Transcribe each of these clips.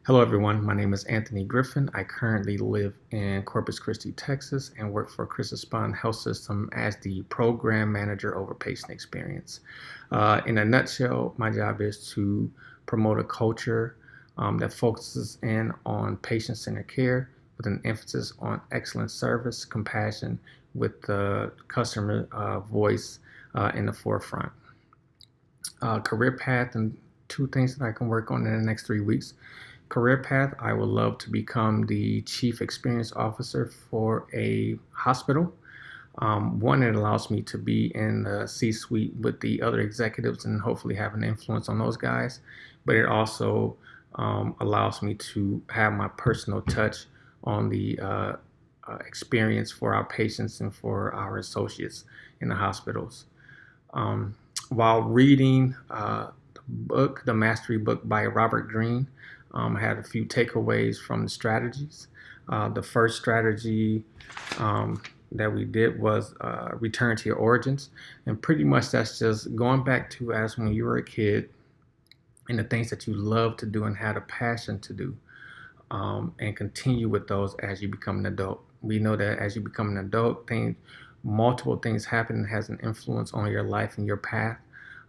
Hello, everyone. My name is Anthony Griffin. I currently live in Corpus Christi, Texas, and work for ChristaSpond Health System as the program manager over patient experience. In a nutshell, my job is to promote a culture that focuses in on patient-centered care with an emphasis on excellent service, compassion, with the customer voice in the forefront. Career path and two things that I can work on in the next 3 weeks. Career path, I would love to become the chief experience officer for a hospital. One, it allows me to be in the C-suite with the other executives and hopefully have an influence on those guys. But it also allows me to have my personal touch on the experience for our patients and for our associates in the hospitals. Um, while reading the Mastery book by Robert Greene, I had a few takeaways from the strategies. The first strategy that we did was return to your origins. And pretty much that's just going back to as when you were a kid and the things that you love to do and had a passion to do, and continue with those as you become an adult. We know that as you become an adult, multiple things happen and has an influence on your life and your path.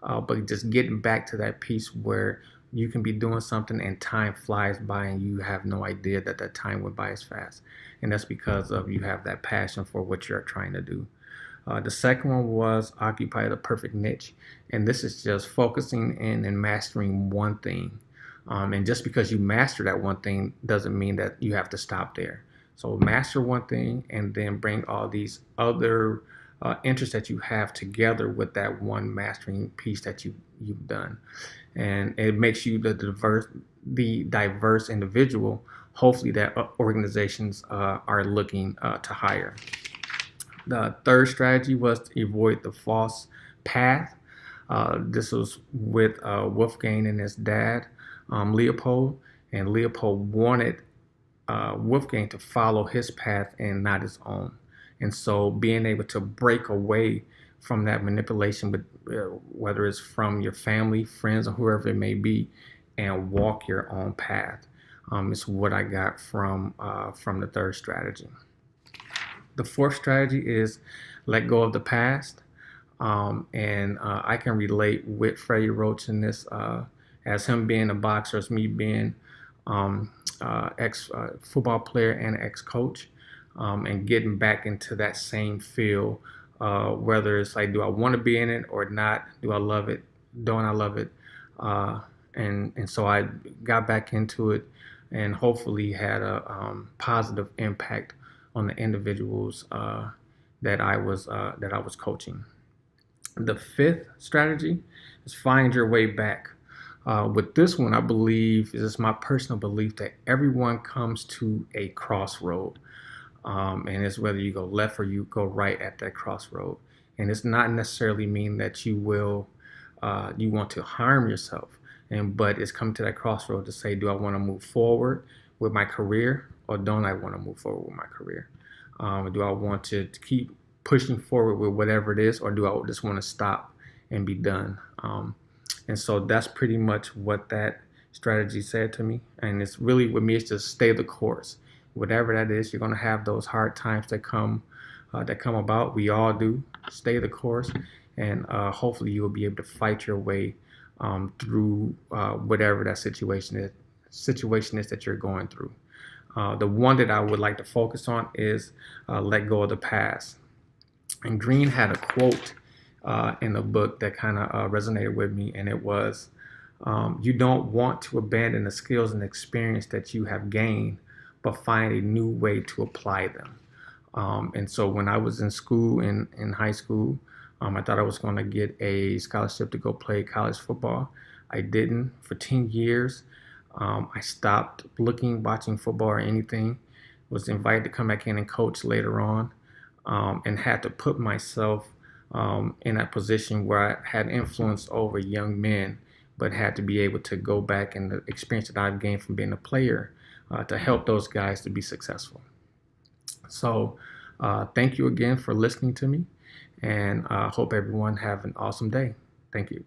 But just getting back to that piece where you can be doing something and time flies by and you have no idea that that time went by as fast. And that's because of you have that passion for what you're trying to do. The second one was occupy the perfect niche. And this is just focusing in and mastering one thing. And just because you master that one thing doesn't mean that you have to stop there. So master one thing and then bring all these other interests that you have together with that one mastering piece that you've done, and it makes you the diverse individual. Hopefully, that organizations are looking to hire. The third strategy was to avoid the false path. This was with Wolfgang and his dad, Leopold, and Leopold wanted Wolfgang to follow his path and not his own. And so being able to break away from that manipulation, whether it's from your family, friends, or whoever it may be, and walk your own path, is what I got from the third strategy. The fourth strategy is let go of the past. And I can relate with Freddie Roach in this, as him being a boxer, as me being ex football player and ex coach, and getting back into that same field. Whether it's like, do I want to be in it or not? Do I love it? Don't I love it? And so I got back into it, and hopefully had a positive impact on the individuals that I was coaching. The fifth strategy is find your way back. With this one, I believe, is my personal belief, that everyone comes to a crossroad. And it's whether you go left or you go right at that crossroad. And it's not necessarily mean that you want to harm yourself. But it's come to that crossroad to say, do I want to move forward with my career, or don't I want to move forward with my career? Do I want to keep pushing forward with whatever it is, or do I just want to stop and be done? And so that's pretty much what that strategy said to me. And it's really, with me, it's just stay the course. Whatever that is, you're going to have those hard times that come about. We all do. Stay the course, and hopefully you will be able to fight your way through whatever that situation is that you're going through. The one that I would like to focus on is let go of the past. And Greene had a quote in the book that kind of resonated with me, and it was, you don't want to abandon the skills and experience that you have gained, but find a new way to apply them. And so when I was in school, in high school, I thought I was going to get a scholarship to go play college football. I didn't. For 10 years, I stopped watching football or anything. Was invited to come back in and coach later on, and had to put myself in that position where I had influence over young men, but had to be able to go back and the experience that I've gained from being a player to help those guys to be successful. So thank you again for listening to me, and I hope everyone have an awesome day. Thank you.